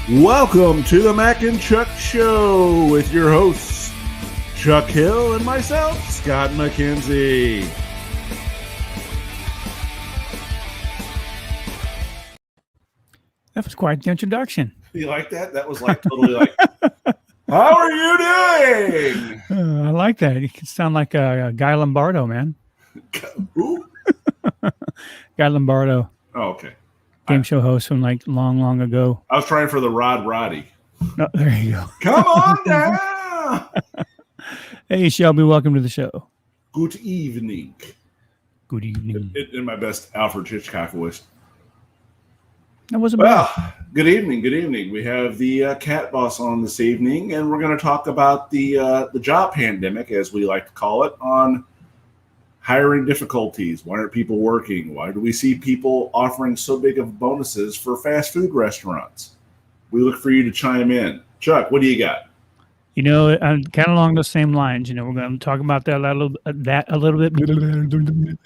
Welcome to the Mac and Chuck Show with your hosts, Chuck Hill and myself, Scott McKenzie. That was quite the introduction. You like that? That was like totally like, how are you doing? I like that. You can sound like Guy Lombardo, man. Who? Guy Lombardo, Oh, okay. game show host from like long ago. I was trying for the Rod Roddy. No, there you go. Come on down. Hey, Shelby, welcome to the show. Good evening. Good evening. In my best Alfred Hitchcock voice. That wasn't bad. Well, good evening. Good evening. We have the Cat Boss on this evening, and we're going to talk about the job pandemic, as we like to call it, on hiring difficulties. Why aren't people working? Why do we see people offering so big of bonuses for fast food restaurants? We look for you to chime in. Chuck, what do you got? You know, kind of along those same lines. You know, we're going to talk about that a little bit.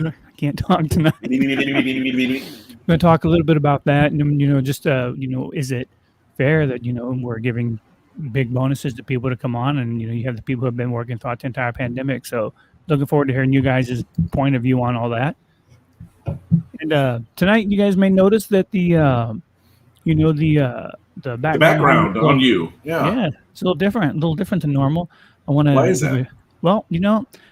I can't talk tonight. We're going to talk a little bit about that, and just is it fair that we're giving big bonuses to people to come on, and you have the people who have been working throughout the entire pandemic. So looking forward to hearing you guys' point of view on all that. And tonight, you guys may notice that the background on you, yeah, it's a little different than normal. I want to. Why is that? Well,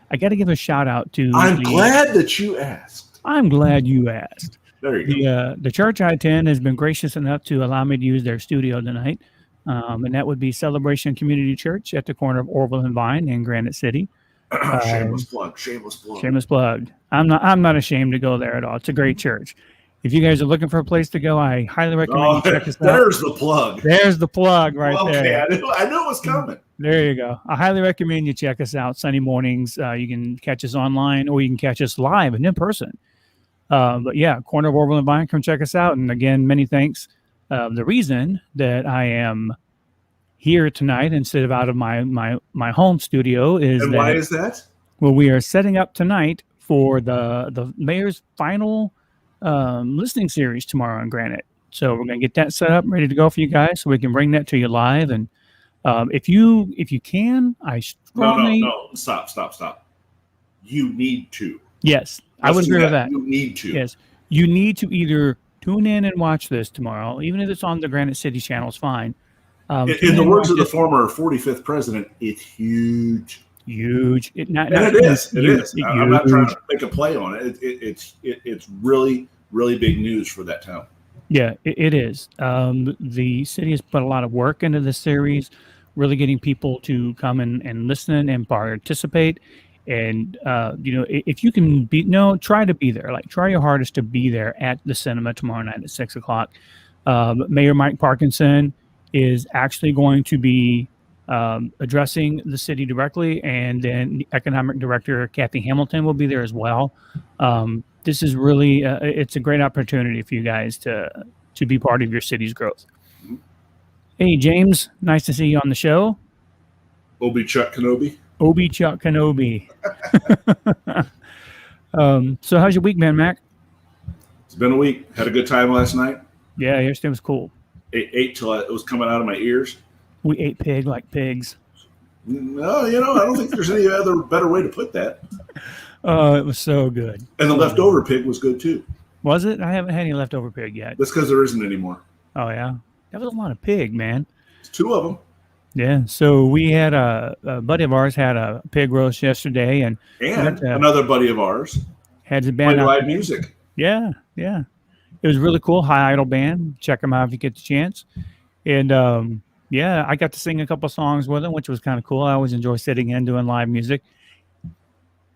I got to give a shout out to. I'm glad that you asked. I'm glad you asked. There you go. The church I attend has been gracious enough to allow me to use their studio tonight, and that would be Celebration Community Church at the corner of Orville and Vine in Granite City. Shameless plug. Shameless plug. I'm not ashamed to go there at all. It's a great church. If you guys are looking for a place to go, I highly recommend you check us out. There's the plug. There's the plug right there. Okay, I knew it was coming. There you go. I highly recommend you check us out Sunday mornings. You can catch us online, or you can catch us live and in person. But yeah, corner of Orville and Vine, come check us out. And again, many thanks. The reason that I am here tonight instead of out of my home studio is and why is that? Well, we are setting up tonight for the mayor's final listening series tomorrow on Granite. So we're going to get that set up, ready to go for you guys, so we can bring that to you live. And if you can, I strongly no, stop. You need to. Yes, I would agree with that. You need to. Yes, you need to either tune in and watch this tomorrow, even if it's on the Granite City channel, it's fine. In the words of the former 45th president, it's huge. Huge. It is. I'm not trying to make a play on it. It's really, really big news for that town. Yeah, it is. The city has put a lot of work into this series, really getting people to come and listen and participate. And, if you can try to be there. Like, try your hardest to be there at the cinema tomorrow night at 6 o'clock. Mayor Mike Parkinson is actually going to be addressing the city directly, and then the economic director Kathy Hamilton will be there as well. This is really it's a great opportunity for you guys to be part of your city's growth. Hey James, nice to see you on the show. Chuck Kenobi. Chuck Kenobi. So how's your week been, Mac? It's been a week. Had a good time last night. Yeah, yesterday was cool. Ate till it was coming out of my ears. We ate pig like pigs. No, I don't think there's any other better way to put that. Oh, it was so good. And the leftover pig was good too. Was it? I haven't had any leftover pig yet. That's because there isn't anymore. Oh yeah, that was a lot of pig, man. It's 2 of them. Yeah. So we had a buddy of ours had a pig roast yesterday, and another buddy of ours had the band played live music. Yeah. It was really cool. High Idol Band. Check them out if you get the chance. And I got to sing a couple songs with them, which was kind of cool. I always enjoy sitting in doing live music.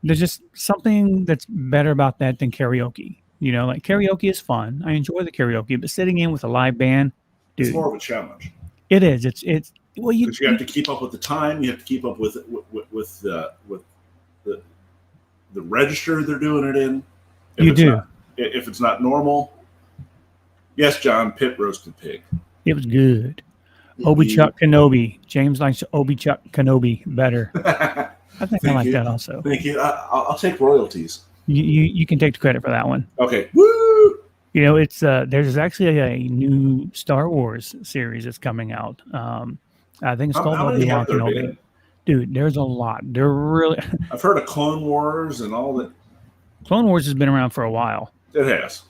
There's just something that's better about that than karaoke. Like karaoke is fun. I enjoy the karaoke, but sitting in with a live band, dude, it's more of a challenge. It is. It's well, you have to keep up with the time. You have to keep up with the register they're doing it in. If it's not normal. Yes, John, pit roasted pig. It was good. Chuck Kenobi. James likes Chuck Kenobi better. I think I like that also. Thank you. I'll take royalties. You can take the credit for that one. Okay. Woo! It's there's actually a new Star Wars series that's coming out. I think it's called How many Obi-Wan have there Kenobi. been? Dude, there's a lot. They're really I've heard of Clone Wars and all that. Clone Wars has been around for a while. It has.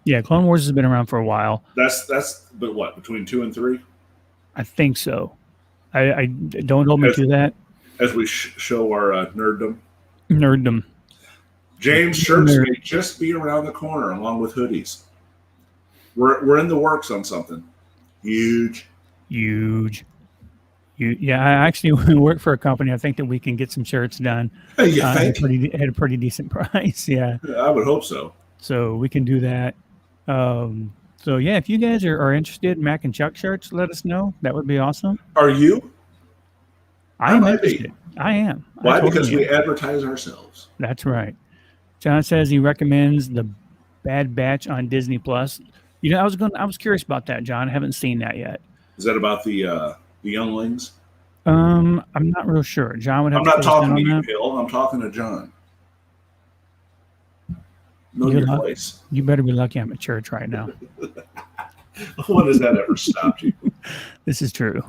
Yeah, Clone Wars has been around for a while. That's but what, between 2 and 3? I think so. I don't hold me to that. As we show our nerddom. Nerddom. James, shirts may just be around the corner along with hoodies. We're in the works on something huge. Yeah, I actually work for a company. I think that we can get some shirts done You at think? a pretty decent price. Yeah, I would hope so. so we can do that. So yeah, if you guys are interested in Mac and Chuck shirts, let us know. That would be awesome. Are you? I am might be. interested. I am. Why? I totally Because we am. advertise ourselves. That's right. John says he recommends the Bad Batch on Disney Plus. I was curious about that, John. I haven't seen that yet. Is that about the younglings? I'm not real sure. John would have I'm to not fill us in talking to on you, that. Bill. I'm talking to John. Know You're your not- place. You better be lucky I'm at church right now. When has that ever stopped you? This is true.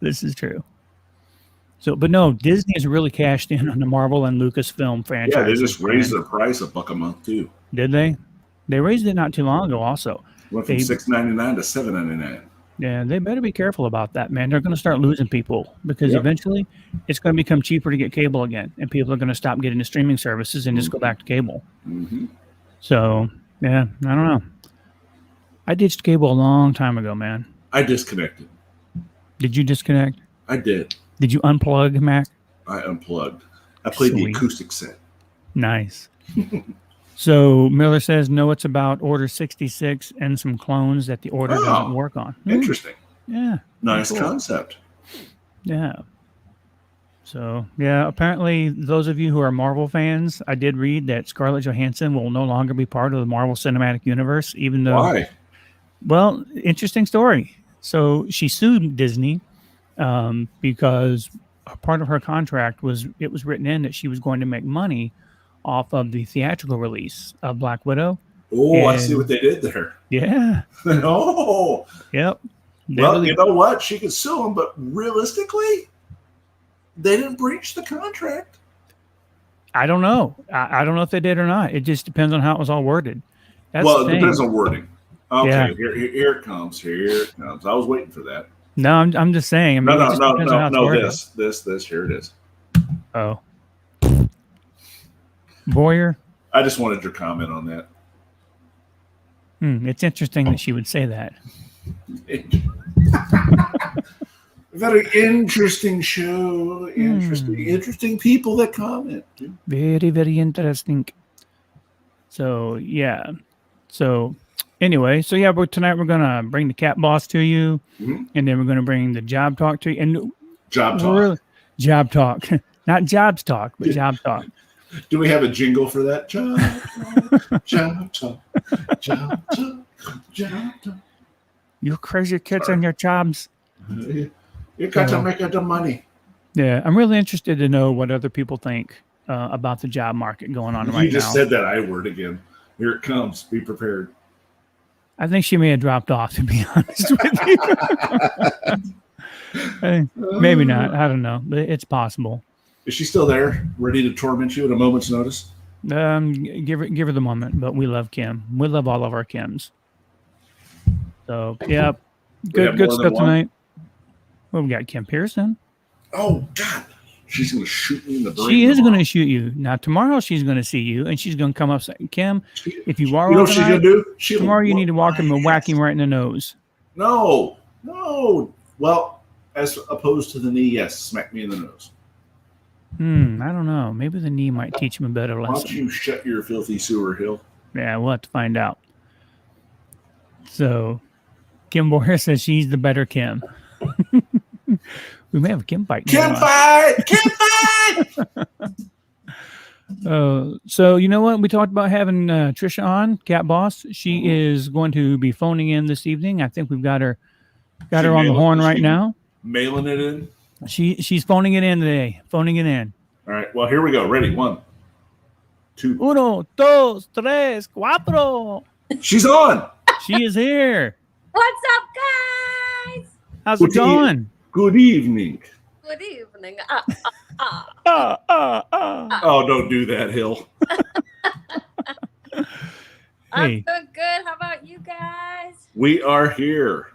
This is true. So, but no, Disney has really cashed in on the Marvel and Lucasfilm franchise. Yeah, they just raised their price $1 a month too. Did they? They raised it not too long ago. Also, Went from $6.99 to $7.99. yeah, they better be careful about that, man. They're going to start losing people because Yep. eventually it's going to become cheaper to get cable again, and people are going to stop getting the streaming services and just go back to cable. Mm-hmm. So, yeah, I don't know. I ditched cable a long time ago, man. I disconnected. Did you disconnect? I did. Did you unplug, Mac? I unplugged. I played the Sweet. acoustic set. Nice. So Miller says, no, it's about Order 66 and some clones that the Order doesn't work on. Interesting. Yeah. Nice Cool. concept. Yeah. So, yeah, apparently those of you who are Marvel fans, I did read that Scarlett Johansson will no longer be part of the Marvel Cinematic Universe, even though... Why? Well, interesting story. So she sued Disney because a part of her contract was written in that she was going to make money off of the theatrical release of Black Widow. Oh, I see what they did there. Yeah. Oh, Yep. well, you know what? She could sue them, but realistically, they didn't breach the contract. I don't know. I don't know if they did or not. It just depends on how it was all worded. That's Well, the it thing. depends on wording. Okay, Yeah. here it comes. Here it comes. I was waiting for that. No, I'm just saying. I mean, it just depends on how it's worded. This. Here it is. Oh. Boyer. I just wanted your comment on that. It's interesting that she would say that. Very interesting show. Interesting people that comment. Very, very interesting. So, yeah. So, anyway, but tonight we're going to bring the Cat Boss to you, and then we're going to bring the Job Talk to you. And Job Talk. Job Talk. Not Jobs Talk, but Job Talk. Do we have a jingle for that? Job Talk. Job Talk. Job Talk. Job Talk. You crazy kids on your jobs. You got to make the money. Yeah, I'm really interested to know what other people think about the job market going on right now. You just said that I word again. Here it comes. Be prepared. I think she may have dropped off, to be honest with you. Maybe not. I don't know. But it's possible. Is she still there, ready to torment you at a moment's notice? Give her the moment. But we love Kim. We love all of our Kims. So yeah, good stuff tonight. Well, we got Kim Pearson. Oh God, she's gonna shoot me in the brain. She is going to shoot you. Now tomorrow she's going to see you, and she's going to come up saying, "Kim, if you are, you know what she's gonna do? Tomorrow you need to walk him and whack him right in the nose." No. Well, as opposed to the knee, yes, smack me in the nose. I don't know. Maybe the knee might teach him a better Why don't lesson. you shut your filthy sewer, Hill? Yeah, we'll have to find out. So, Kim Boyer says she's the better Kim. We may have a Kim fight. Kim fight! Kim fight! So you know what? We talked about having Trisha on, Cat Boss. She is going to be phoning in this evening. I think we've got her on the horn right now. Mailing it in. She's phoning it in today. Phoning it in. All right. Well, here we go. Ready? 1, Two. Uno, dos, tres, cuatro. She's on. She is here. What's up, guys? How's it going? Good evening. Good evening. Oh, don't do that, Hill. I'm Hey, doing good. How about you guys? We are here.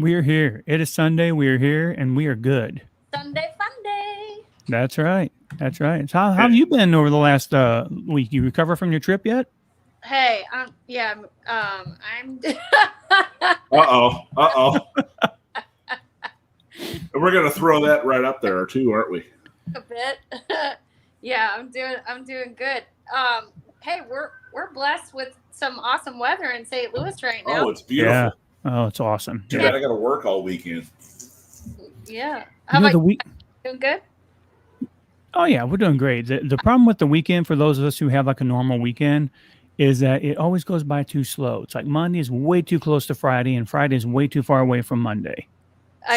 we are here. It is Sunday. We are here, and we are good. Sunday fun day. That's right. That's right. So how have you been over the last week? You recover from your trip yet? Hey, I'm. Uh-oh. And we're gonna throw that right up there too, aren't we? a bit. Yeah, I'm doing good. Hey, we're blessed with some awesome weather in St. Louis right now. Oh, it's beautiful. Yeah. Oh, it's awesome. Too bad I gotta work all weekend. Yeah. How You know, about the week. you? Doing good? Oh yeah, we're doing great. The problem with the weekend for those of us who have like a normal weekend is that it always goes by too slow. It's like Monday is way too close to Friday, and Friday is way too far away from Monday.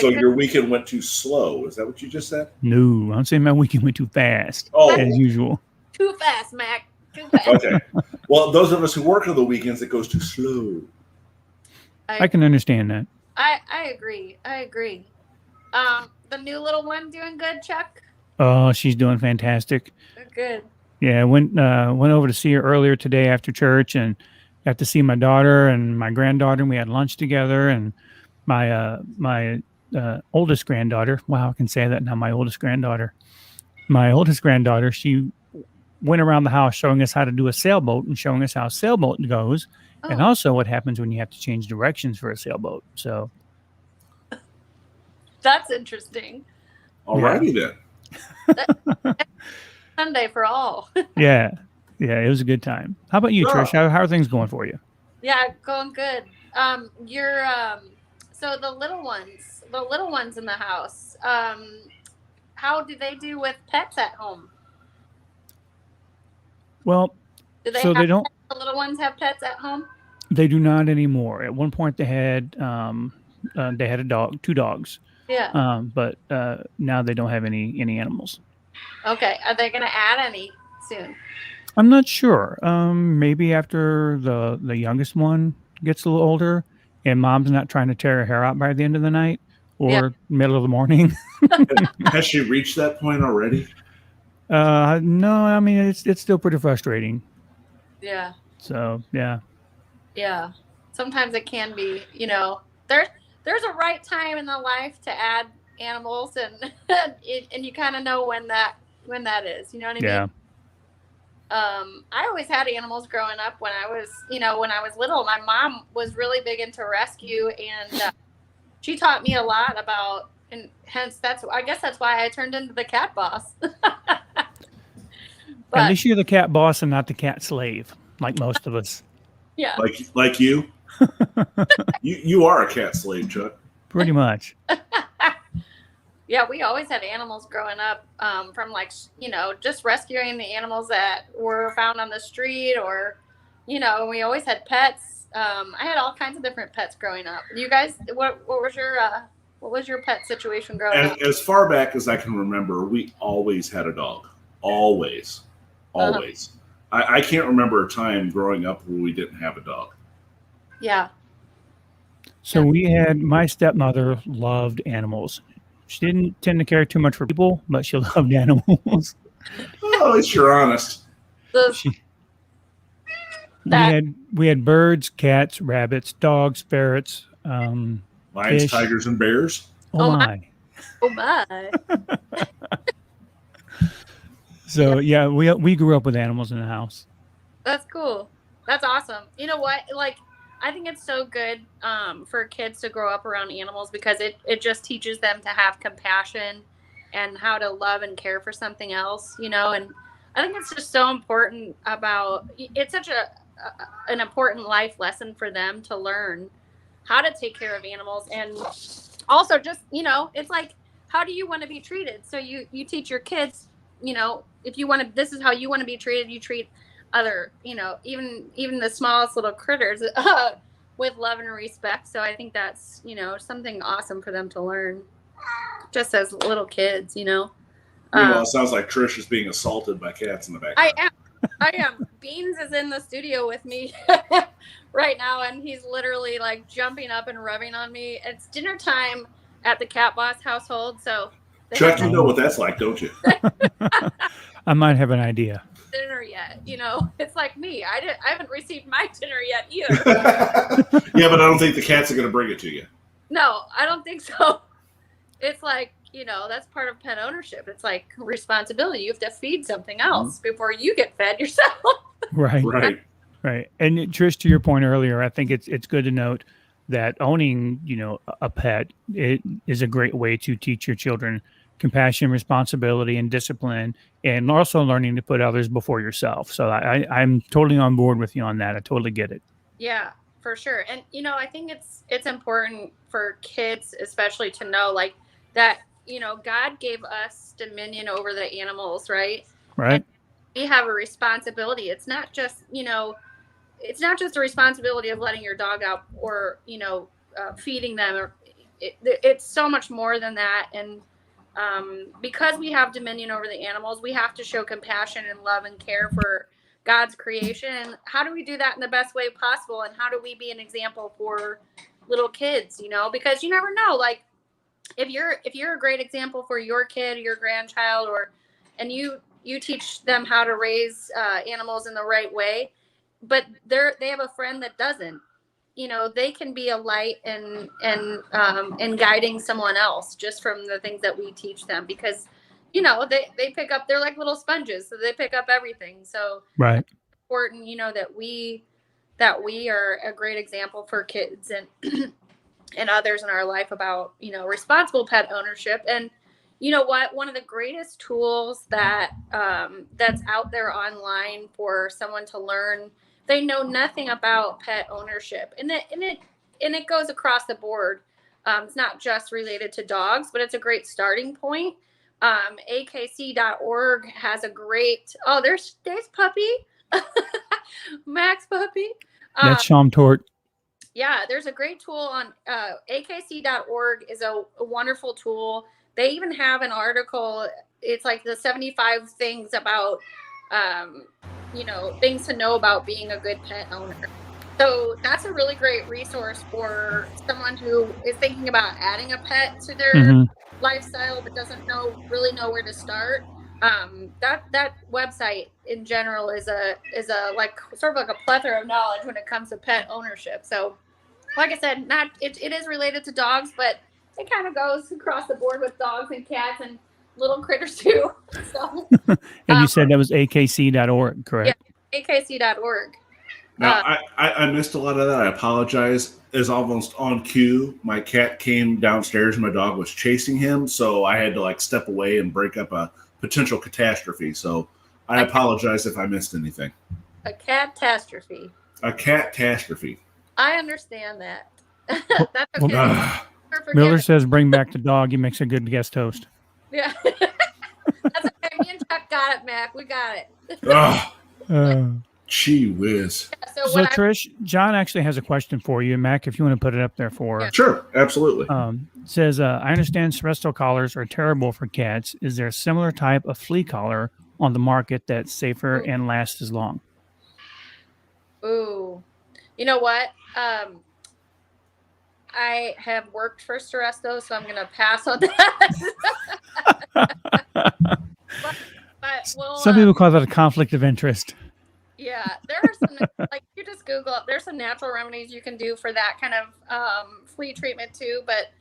So your weekend went too slow. Is that what you just said? No, I'm saying my weekend went too fast, Oh, as usual. Too fast, Mac. Too fast. okay. Well, those of us who work on the weekends, it goes too slow. I can understand that. I agree. The new little one doing good, Chuck? Oh, she's doing fantastic. Good. Yeah, went over to see her earlier today after church, and got to see my daughter and my granddaughter. And we had lunch together, and my oldest granddaughter. Wow, I can say that now. My oldest granddaughter. She went around the house showing us how to do a sailboat and showing us how a sailboat goes, and also what happens when you have to change directions for a sailboat. So That's interesting. Alrighty then. Sunday for all. yeah, it was a good time. How about you, Yeah. Trish? How are things going for you? Yeah, going good. You're so the little ones in the house. How do they do with pets at home? Well, Do they so have they don't. the little ones have pets at home? They do not anymore. At one point, they had a dog, two dogs, Yeah. but now they don't have any animals. Okay. Are they gonna add any soon? I'm not sure. Maybe after the youngest one gets a little older, and mom's not trying to tear her hair out by the end of the night or Yeah. middle of the morning. Has she reached that point already? No, I mean it's still pretty frustrating. Yeah. So yeah. Yeah. Sometimes it can be, there's a right time in the life to add animals, and and you kind of know when that is. You know what I mean? Yeah. I always had animals growing up when I was little. My mom was really big into rescue, and she taught me a lot about, and hence I guess that's why I turned into the cat boss. At But least you're the cat boss and not the cat slave, like most of us. yeah, Like you? You are a cat slave, Chuck. Pretty much. yeah, we always had animals growing up, from just rescuing the animals that were found on the street, or, we always had pets. I had all kinds of different pets growing up. You guys, what was your pet situation growing up? As far back as I can remember, we always had a dog. Always. I can't remember a time growing up where we didn't have a dog. Yeah. So my stepmother loved animals. She didn't tend to care too much for people, but she loved animals. Oh, at least you're honest. We had birds, cats, rabbits, dogs, ferrets. Lions, Fish. tigers, and bears. Oh Oh, my! Oh my. So yeah, we grew up with animals in the house. That's cool. That's awesome. You know what? Like, I think it's so good for kids to grow up around animals, because it just teaches them to have compassion and how to love and care for something else, and I think it's just so important it's such an important life lesson for them to learn how to take care of animals. And also just, it's like, how do you want to be treated? So you teach your kids, if you want to, this is how you want to be treated. You treat other, even the smallest little critters with love and respect. So I think that's, something awesome for them to learn just as little kids, Meanwhile, it sounds like Trish is being assaulted by cats in the background. I am. I am. Beans is in the studio with me right now, and he's literally like jumping up and rubbing on me. It's dinner time at the Cat Boss household, so they Chuck, you haven't know what that's like, don't you? I might have an idea. had dinner yet. You know, it's like me. I haven't received my dinner yet either. Yeah, but I don't think the cats are going to bring it to you. No, I don't think so. It's like, you know, that's part of pet ownership. It's like responsibility. You have to feed something else before you get fed yourself. Right. Right. Right. And Trish, to your point earlier, I think it's good to note that owning, a pet, it is a great way to teach your children compassion, responsibility, and discipline, and also learning to put others before yourself. So I'm totally on board with you on that. I totally get it. Yeah, for sure. And I think it's important for kids especially to know like that, God gave us dominion over the animals, right? Right. And we have a responsibility. It's not just, it's not just a responsibility of letting your dog out or, feeding them. Or it's so much more than that. And because we have dominion over the animals, we have to show compassion and love and care for God's creation. How do we do that in the best way possible? And how do we be an example for little kids, because you never know, like if you're a great example for your kid, your grandchild, and you teach them how to raise animals in the right way, but they have a friend that doesn't, they can be a light and guiding someone else just from the things that we teach them, because they pick up, they're like little sponges, so they pick up everything. So right. it's important, that we are a great example for kids and and others in our life about, responsible pet ownership. And you know what? One of the greatest tools that that's out there online for someone to learn, they know nothing about pet ownership, and it goes across the board. It's not just related to dogs, but it's a great starting point. AKC.org has a great. Oh, there's Puppy, Max Puppy. That's Sham Tort. Yeah, there's a great tool on AKC.org is a wonderful tool. They even have an article. It's like the 75 things about, things to know about being a good pet owner. So that's a really great resource for someone who is thinking about adding a pet to their lifestyle but doesn't really know where to start. That website in general is a like sort of like a plethora of knowledge when it comes to pet ownership. So like I said, it is related to dogs, but it kind of goes across the board with dogs and cats and little critters too. So, and you said that was akc.org, correct? Yeah, akc.org. Now, I missed a lot of that. I apologize. It's almost on cue. My cat came downstairs and my dog was chasing him, so I had to step away and break up a potential catastrophe. So I apologize if I missed anything. A catastrophe. A catastrophe. I understand that. That's okay. Miller says, "Bring back the dog. He makes a good guest host." Yeah, that's okay. Me and Chuck got it, Mac. We got it. Gee whiz. Yeah, so Trish, John actually has a question for you, Mac. If you want to put it up there for her. Sure, absolutely. Says, I understand Seresto collars are terrible for cats. Is there a similar type of flea collar on the market that's safer and lasts as long? Ooh, you know what? I have worked for Seresto, so I'm going to pass on that. but some people call that a conflict of interest. Yeah, there are some, you just Google it. There's some natural remedies you can do for that kind of flea treatment too. But,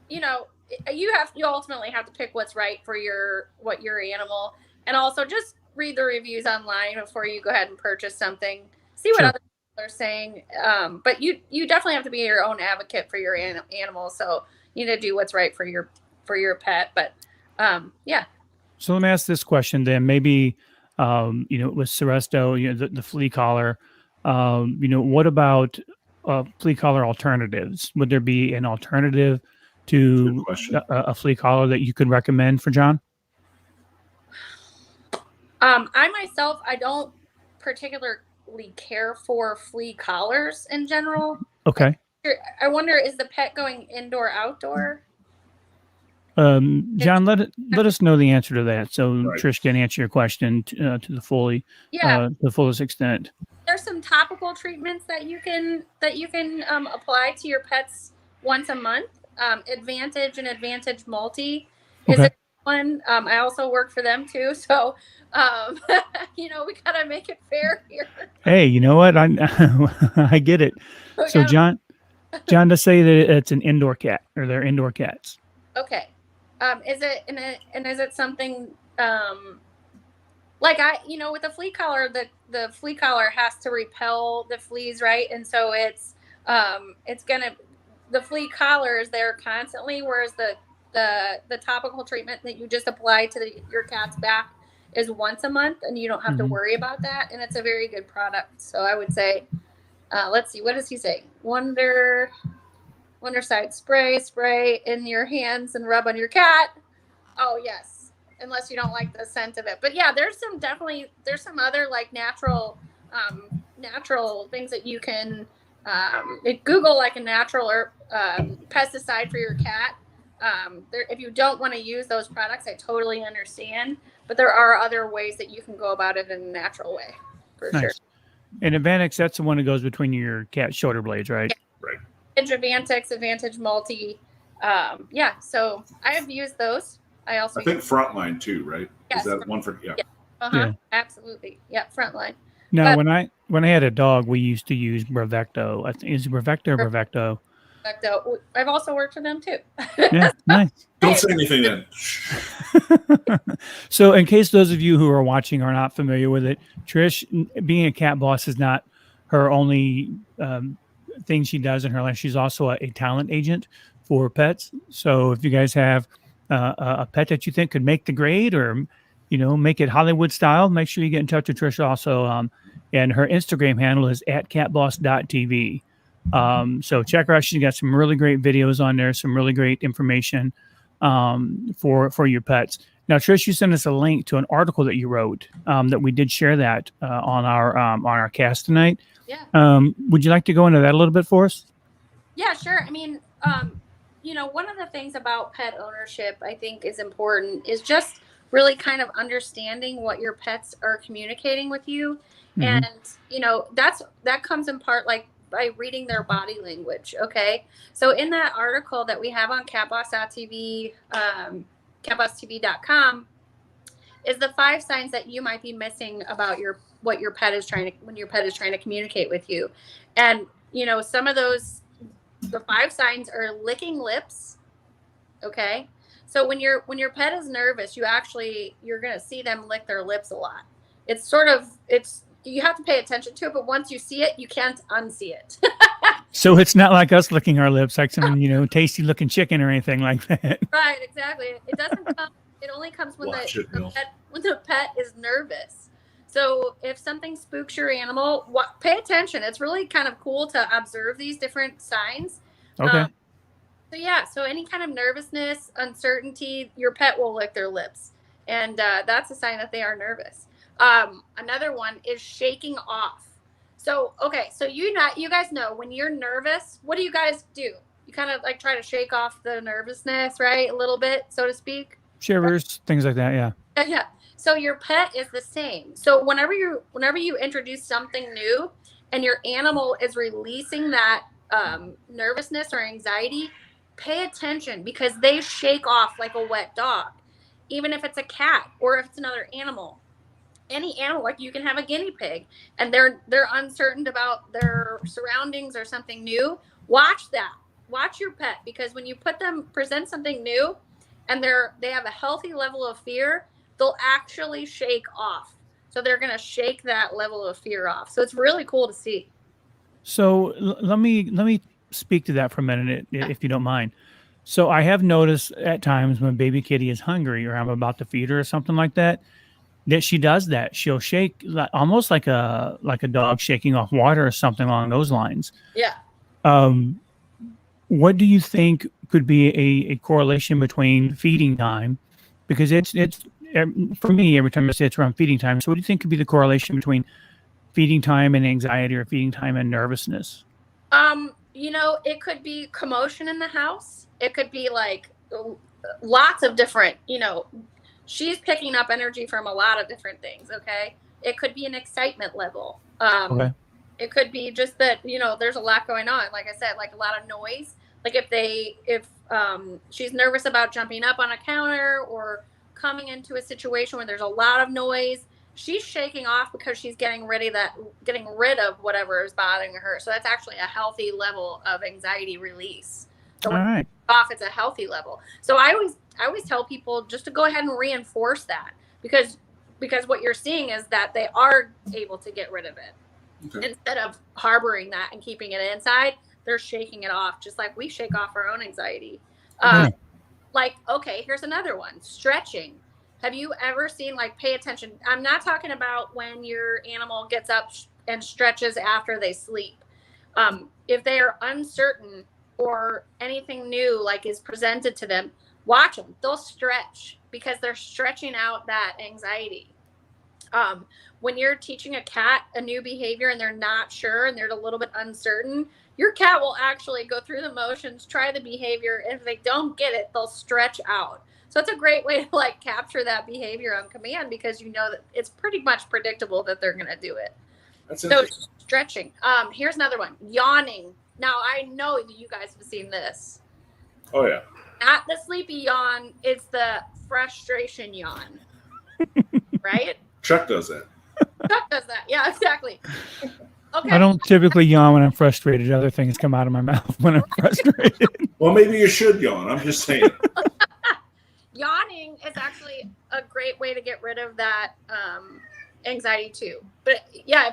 you ultimately have to pick what's right for your animal. And also just read the reviews online before you go ahead and purchase something. See what other people are saying. But you definitely have to be your own advocate for your animal. So you need to do what's right for your pet. But yeah. So let me ask this question then. Maybe, with Seresto, the flea collar, what about flea collar alternatives? Would there be an alternative to a flea collar that you could recommend for John? I don't particularly care for flea collars in general. Okay. I wonder, is the pet going indoor, outdoor? John, let us know the answer to that, so Right. Trish can answer your question to the fullest extent. There's some topical treatments that you can apply to your pets once a month. Advantage and Advantage Multi is Okay. one. I also work for them too, so we gotta make it fair here. Hey, you know what? I get it. So John does say that it's an indoor cat, or they're indoor cats. Okay. Is it something like with the flea collar, the flea collar has to repel the fleas, right? And so the flea collar is there constantly, whereas the topical treatment that you just apply to your cat's back is once a month, and you don't have to worry about that. And it's a very good product. So I would say, let's see, what does he say? Wondercide spray in your hands and rub on your cat. Oh yes, unless you don't like the scent of it. But yeah, there's some other like natural things that you can Google, like a natural or pesticide for your cat. If you don't want to use those products, I totally understand. But there are other ways that you can go about it in a natural way, for sure. And Advantix, that's the one that goes between your cat's shoulder blades, right? Right. Advantage Multi. So I have used those. I think Frontline too, right? Yes, is that one for yeah. Yeah. Absolutely. Yeah, Frontline. No, when I had a dog, we used to use Bravecto. I think is it Bravecto or Bravecto? I've also worked for them too. Yeah, nice. Don't say anything then. So, in case those of you who are watching are not familiar with it, Trish, being a cat boss is not her only thing she does in her life. She's also a talent agent for pets. So, if you guys have a pet that you think could make the grade, or make it Hollywood style, make sure you get in touch with Trish also. And her Instagram handle is @catboss.tv. So check her out. She's got some really great videos on there, some really great information for your pets. Now, Trish, you sent us a link to an article that you wrote that we did share that on our cast tonight. Yeah. Would you like to go into that a little bit for us? Yeah, sure. I mean, one of the things about pet ownership I think is important is just really kind of understanding what your pets are communicating with you. And, that comes in part like by reading their body language. Okay. So in that article that we have on catboss.tv, catbosstv.com, is the 5 signs that you might be missing about when your pet is trying to communicate with you. And, some of those, the 5 signs are licking lips. Okay. So when your pet is nervous, you're going to see them lick their lips a lot. You have to pay attention to it, but once you see it, you can't unsee it. So it's not like us licking our lips, like some, tasty looking chicken or anything like that. Right, exactly. It doesn't come. It only comes when the pet is nervous. So if something spooks your animal, pay attention. It's really kind of cool to observe these different signs. Okay. So any kind of nervousness, uncertainty, your pet will lick their lips, and that's a sign that they are nervous. Another one is shaking off. So, okay. So you guys know when you're nervous, what do you guys do? You kind of like try to shake off the nervousness, right? A little bit, so to speak. Shivers, things like that. Yeah. Yeah. So your pet is the same. So whenever you introduce something new and your animal is releasing that nervousness or anxiety, pay attention, because they shake off like a wet dog, even if it's a cat or if it's another animal. Any animal, like you can have a guinea pig and they're uncertain about their surroundings or something new. Watch your pet, because when you present something new and they have a healthy level of fear, they'll actually shake off. So they're going to shake that level of fear off. So it's really cool to see. So let me speak to that for a minute, if you don't mind. So I have noticed at times when baby kitty is hungry or I'm about to feed her or something like that, that she does that. She'll shake almost like a dog shaking off water or something along those lines. Yeah. What do you think could be a correlation between feeding time? Because it's for me, every time I say it's around feeding time. So what do you think could be the correlation between feeding time and anxiety, or feeding time and nervousness? It could be commotion in the house. It could be like lots of different, she's picking up energy from a lot of different things. Okay. It could be an excitement level. Okay. It could be just that, there's a lot going on. Like I said, like a lot of noise. Like if she's nervous about jumping up on a counter or coming into a situation where there's a lot of noise, she's shaking off because she's getting rid of whatever is bothering her. So that's actually a healthy level of anxiety release. So when All right. off, it's a healthy level. So I always tell people just to go ahead and reinforce that because what you're seeing is that they are able to get rid of it. Okay. Instead of harboring that and keeping it inside, they're shaking it off, just like we shake off our own anxiety. Like, okay, here's another one, stretching. Have you ever seen, like, pay attention? I'm not talking about when your animal gets up and stretches after they sleep. If they are uncertain or anything new, like, is presented to them, watch them. They'll stretch because they're stretching out that anxiety. When you're teaching a cat a new behavior and they're not sure and they're a little bit uncertain, your cat will actually go through the motions, try the behavior. And if they don't get it, they'll stretch out. So it's a great way to like capture that behavior on command because you know that it's pretty much predictable that they're going to do it. That's so stretching. Here's another one, yawning. Now I know that you guys have seen this. Oh yeah. Not the sleepy yawn, it's the frustration yawn. Right? Chuck does that. Chuck does that. Yeah, exactly. Okay. I don't typically yawn when I'm frustrated. Other things come out of my mouth when I'm frustrated. Well, maybe you should yawn. I'm just saying. Yawning is actually a great way to get rid of that anxiety too. But yeah,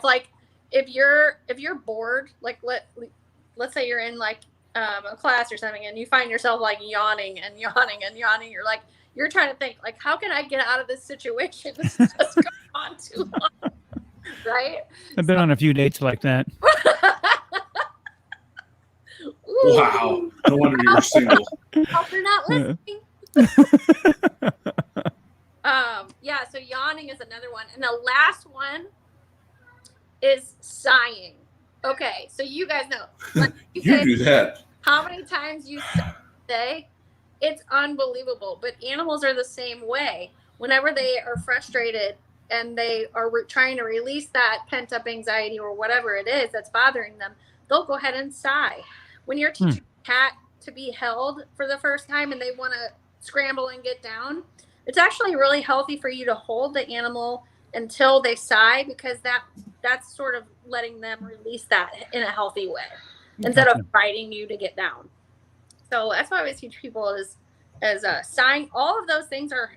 if you're bored, like let's say you're in like a class or something and you find yourself like yawning, you're trying to think like, how can I get out of this situation? This is just going on too long. Right? I've been on a few dates like that. Wow. No wonder you're single. Hope you're not listening. Yeah, so yawning is another one. And the last one is sighing. Okay, so you guys know. Like you do that. How many times you say? It's unbelievable. But animals are the same way. Whenever they are frustrated and they are trying to release that pent-up anxiety or whatever it is that's bothering them, they'll go ahead and sigh. When you're teaching a cat to be held for the first time and they want to scramble and get down, it's actually really healthy for you to hold the animal until they sigh because that's sort of letting them release that in a healthy way instead of fighting you to get down. So that's why I always teach people is sighing. All of those things are,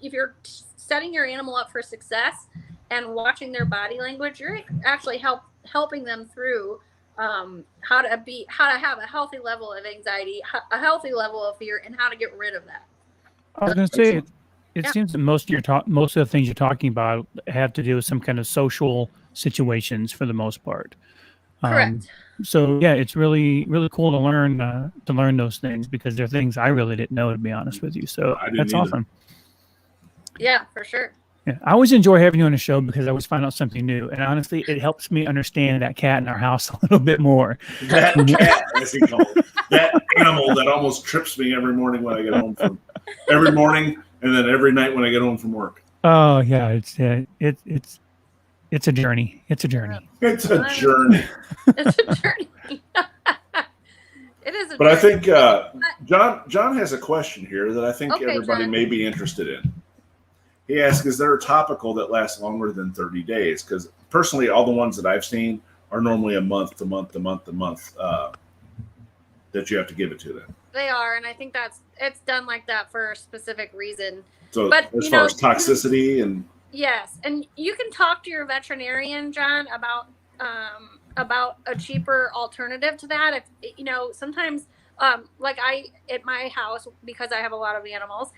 if you're setting your animal up for success and watching their body language, you're actually helping them through how to have a healthy level of anxiety, a healthy level of fear, and how to get rid of that. I was going to say, it seems that most of the things you're talking about have to do with some kind of social situations for the most part. Correct. So yeah, it's really, really cool to learn those things because they're things I really didn't know, to be honest with you. So that's awesome. Yeah, for sure. Yeah, I always enjoy having you on the show because I always find out something new, and honestly, it helps me understand that cat in our house a little bit more. That cat, as he called it, that animal that almost trips me every morning when I get home every morning, and then every night when I get home from work. Oh yeah, it's a journey. It's a journey. It's a journey. It's a journey. It is a journey. But I think John has a question here that I think everybody John may be interested in. He asks, is there a topical that lasts longer than 30 days? Because personally, all the ones that I've seen are normally a month to month that you have to give it to them. They are, and I think it's done like that for a specific reason. So as far as toxicity and... Yes, and you can talk to your veterinarian, John, about a cheaper alternative to that. If sometimes... like at my house, because I have a lot of animals,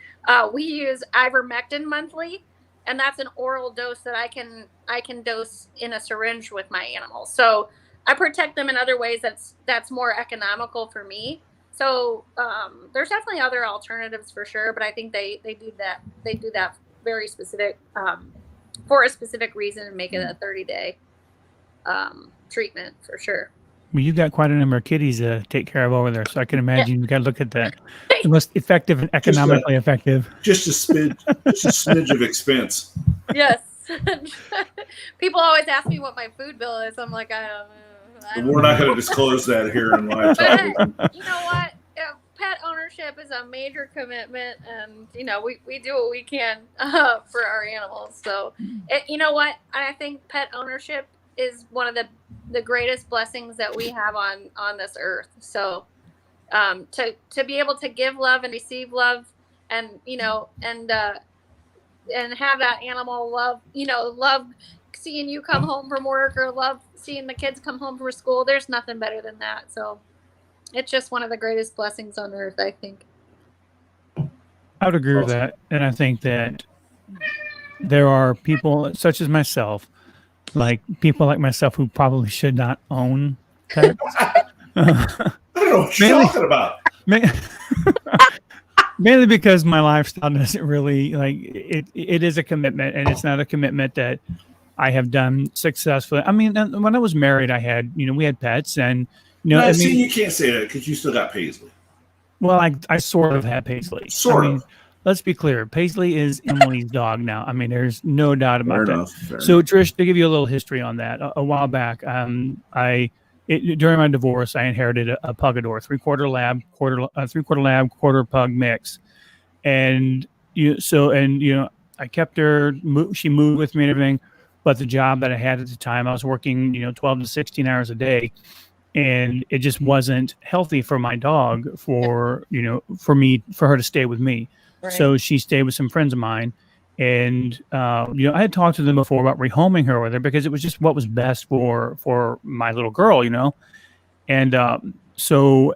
we use ivermectin monthly, and that's an oral dose that I can dose in a syringe with my animals. So I protect them in other ways that's more economical for me. So there's definitely other alternatives for sure, but I think they do that very specific for a specific reason and make it a 30-day treatment for sure. Well, you've got quite a number of kitties to take care of over there, so I can imagine you've got to look at the most effective and economically effective. Just a smidge of expense. Yes. People always ask me what my food bill is. I'm like, I don't know. We're not going to disclose that here in live But talk. you know what? Pet ownership is a major commitment, and we do what we can for our animals. So, you know what? I think pet ownership is one of the greatest blessings that we have on this earth. So, to be able to give love and receive love, and and have that animal love seeing you come home from work, or love seeing the kids come home from school. There's nothing better than that. So it's just one of the greatest blessings on earth, I think. I would agree with that. And I think that there are people such as myself, like people like myself, who probably should not own pets. I don't know what you're talking about. Mainly because my lifestyle doesn't really it is a commitment, and it's not a commitment that I have done successfully. I mean, when I was married, I had, we had pets, and You can't say that because you still got Paisley. Well, I sort of had Paisley. Sort of. Let's be clear. Paisley is Emily's dog now. I mean, there's no doubt about that. Fair So, Trish, to give you a little history on that, a while back, during my divorce, I inherited a Pugador, three-quarter lab, quarter pug mix, and I kept her. She moved with me and everything, but the job that I had at the time, I was working 12 to 16 hours a day, and it just wasn't healthy for my dog for her to stay with me. Right. So she stayed with some friends of mine, and I had talked to them before about rehoming her with her because it was just what was best for my little girl, and so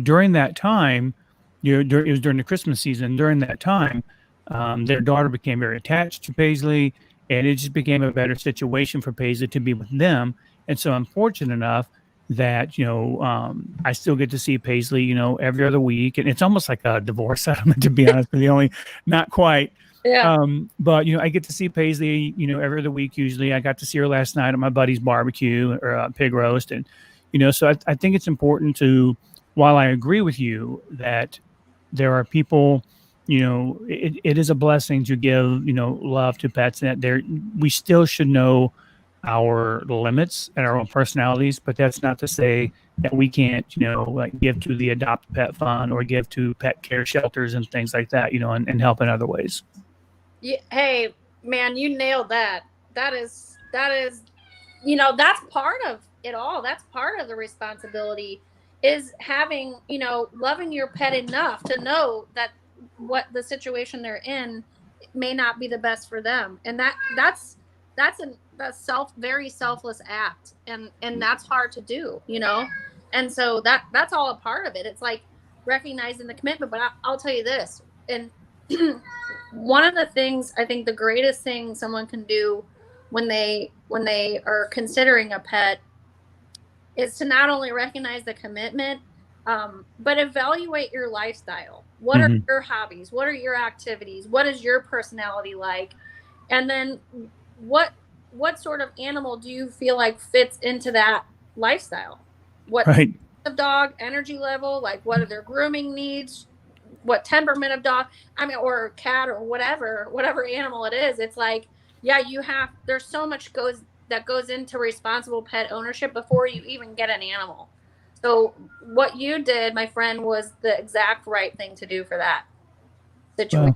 during that time, it was during the Christmas season. During that time, their daughter became very attached to Paisley, and it just became a better situation for Paisley to be with them. And so I'm fortunate enough that I still get to see Paisley every other week, and it's almost like a divorce settlement, to be honest with you. Only not quite. Yeah. But I get to see Paisley every other week. Usually I got to see her last night at my buddy's barbecue or pig roast, and so I think it's important to, while I agree with you that there are people, it is a blessing to give love to pets, and that we still should know our limits and our own personalities, but that's not to say that we can't, give to the Adopt Pet Fund or give to pet care shelters and things like that, and help in other ways. Yeah, hey, man, you nailed that. That is, that's part of it all. That's part of the responsibility, is having, loving your pet enough to know that what the situation they're in may not be the best for them. And that's a very selfless act, and that's hard to do, and so that's all a part of it. It's like recognizing the commitment. But I'll tell you this, and one of the things, I think the greatest thing someone can do when they are considering a pet is to not only recognize the commitment, but evaluate your lifestyle. What are your hobbies? What are your activities? What is your personality like? And then what sort of animal do you feel like fits into that lifestyle? What right. of dog, energy level, like what are their grooming needs, what temperament of dog, or cat, or whatever animal it is. It's like, yeah, there's so much that goes into responsible pet ownership before you even get an animal. So what you did, my friend, was the exact right thing to do for that situation.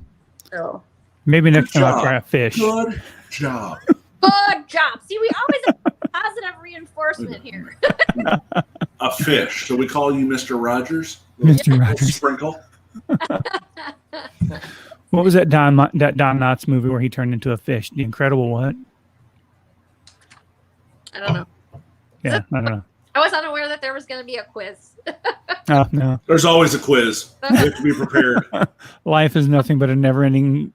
So maybe next time I'll try a fish. Good job. Good job. See, we always have positive reinforcement here. A fish. Shall we call you Mr. Rogers? Mr. Rogers. Sprinkle. What was that Don Knotts movie where he turned into a fish? The Incredible what? I don't know. Yeah, I don't know. I was unaware that there was going to be a quiz. Oh, no. There's always a quiz. You have to be prepared. Life is nothing but a never-ending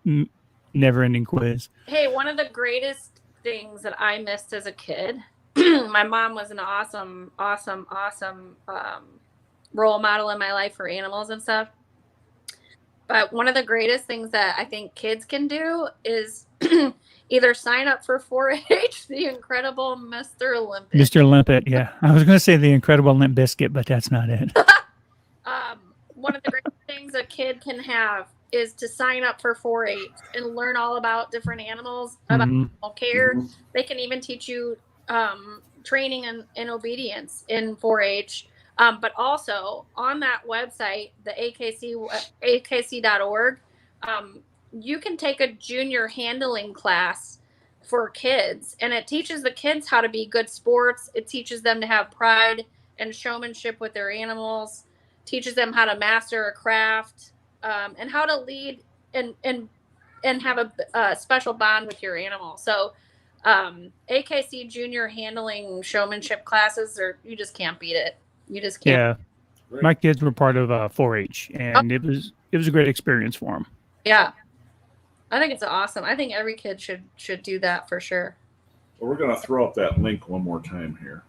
quiz. Hey, one of the greatest things that I missed as a kid, my mom was an awesome role model in my life for animals and stuff. But one of the greatest things that I think kids can do is either sign up for 4-H, the incredible Mr. Olympic. Mr. Limpet, yeah. I was going to say the Incredible Limp Biscuit, but that's not it. One of the great things a kid can have is to sign up for 4-H and learn all about different animals, about animal care. They can even teach you training and obedience in 4-H. But also on that website, the akc.org, you can take a junior handling class for kids, and it teaches the kids how to be good sports. It teaches them to have pride and showmanship with their animals, teaches them how to master a craft, and how to lead and have a special bond with your animal. So AKC junior handling showmanship classes, you just can't beat it. You just can't. Yeah. Right. My kids were part of 4-H, and it was a great experience for them. Yeah. I think it's awesome. I think every kid should do that for sure. Well, we're going to throw up that link one more time here.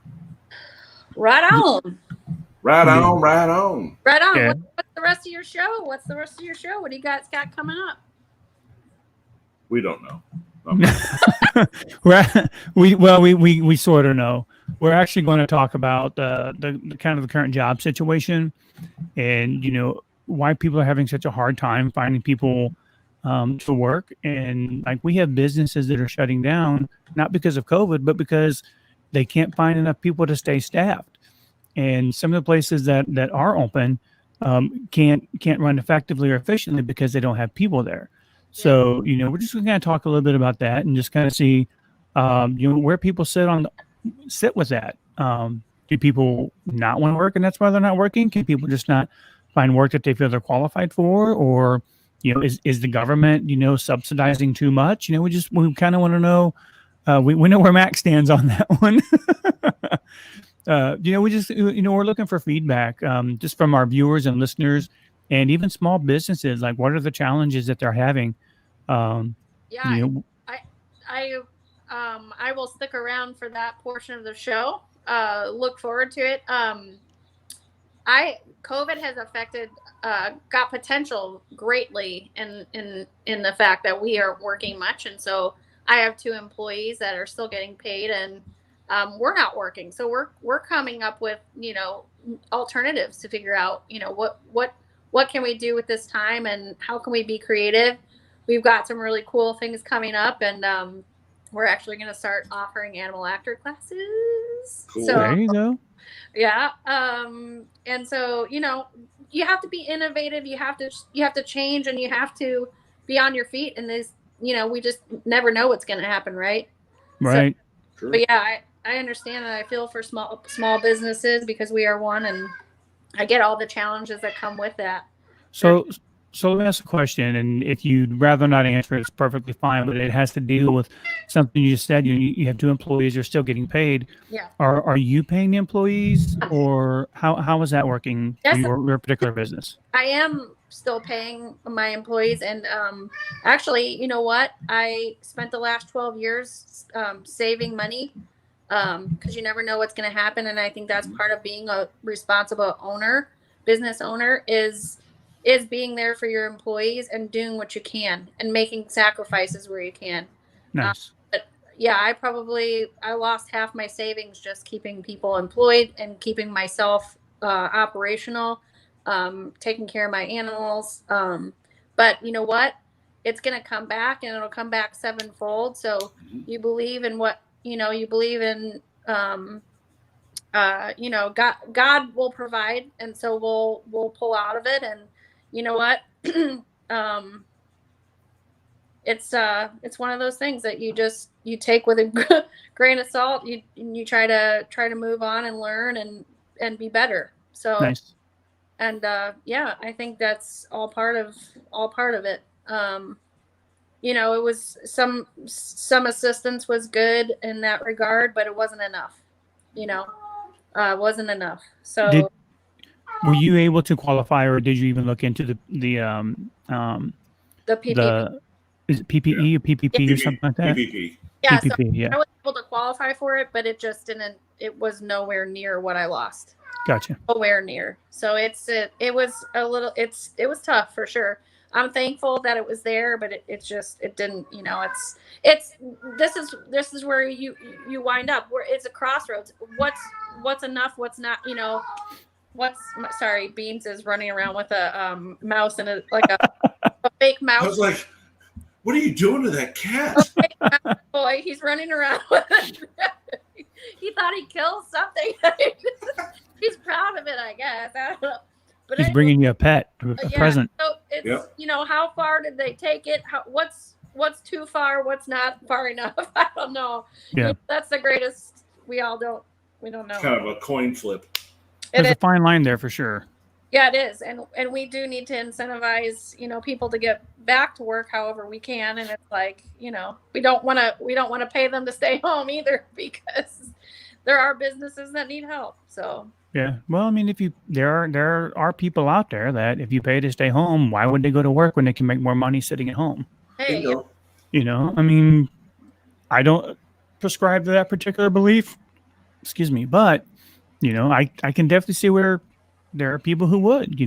Right on. Right on, right on. Right on. Yeah. What's the rest of your show? What do you guys got coming up? We don't know. we sort of know. We're actually going to talk about the kind of the current job situation, and why people are having such a hard time finding people to work. And like, we have businesses that are shutting down, not because of COVID, but because they can't find enough people to stay staffed. And some of the places that are open can't run effectively or efficiently because they don't have people there. So, we're just going to talk a little bit about that and just kind of see, where people sit with that. Do people not want to work and that's why they're not working? Can people just not find work that they feel they're qualified for? Or, is the government, subsidizing too much? We kind of want to know. We know where Mac stands on that one. We're looking for feedback, just from our viewers and listeners, and even small businesses. Like, what are the challenges that they're having? I will stick around for that portion of the show. Look forward to it. COVID has affected, got potential greatly in the fact that we aren't working much, and so I have 2 employees that are still getting paid, and we're not working. So we're coming up with alternatives to figure out what can we do with this time and how can we be creative. We've got some really cool things coming up, and we're actually going to start offering animal actor classes. Cool. So, There you go. yeah. And so, you have to be innovative. You have to change, and you have to be on your feet. And this, we just never know what's going to happen. Right. Right. So, but yeah, I understand, and I feel for small businesses because we are one, and I get all the challenges that come with that. So let me ask a question, and if you'd rather not answer, it's perfectly fine, but it has to deal with something you just said. You have 2 employees, you're still getting paid. Yeah. Are you paying the employees, or how is that working Yes. for your particular business? I am still paying my employees, and actually, you know what? I spent the last 12 years saving money because you never know what's going to happen, and I think that's part of being a responsible business owner is being there for your employees and doing what you can and making sacrifices where you can. Nice. But yeah, I lost half my savings just keeping people employed and keeping myself operational, taking care of my animals. But you know what? It's going to come back, and it'll come back 7-fold. So you believe in what, you believe in, God will provide. And so we'll pull out of it. And you know what? It's one of those things that you take with a grain of salt. You try to move on and learn and be better. So Nice. And I think that's all part of it. It was some assistance was good in that regard, but it wasn't enough. It wasn't enough. So. Were you able to qualify, or did you even look into the PPP? Is it PPE or PPP or something like that? PPP. Yeah, PPP, so yeah. I was able to qualify for it, but it just didn't. It was nowhere near what I lost. Gotcha. Nowhere near. So it was tough for sure. I'm thankful that it was there, but it didn't, it's this is where you wind up where it's a crossroads. What's enough? What's not, sorry, Beans is running around with a mouse and a fake mouse. I was like, what are you doing to that cat? Boy, he's running around with he thought he killed something. He's proud of it, I guess. I don't know. But he's bringing you a pet, a present. So it's, how far did they take it? What's too far? What's not far enough? I don't know. Yeah. That's the greatest. We don't know. It's kind of a coin flip. There's a fine line there for sure. Yeah, it is. And we do need to incentivize, people to get back to work however we can. And it's like, we don't want to pay them to stay home either, because there are businesses that need help. So yeah. Well, I mean, there are people out there that if you pay to stay home, why would they go to work when they can make more money sitting at home? Hey, I mean, I don't prescribe to that particular belief. Excuse me, but I can definitely see where there are people who would,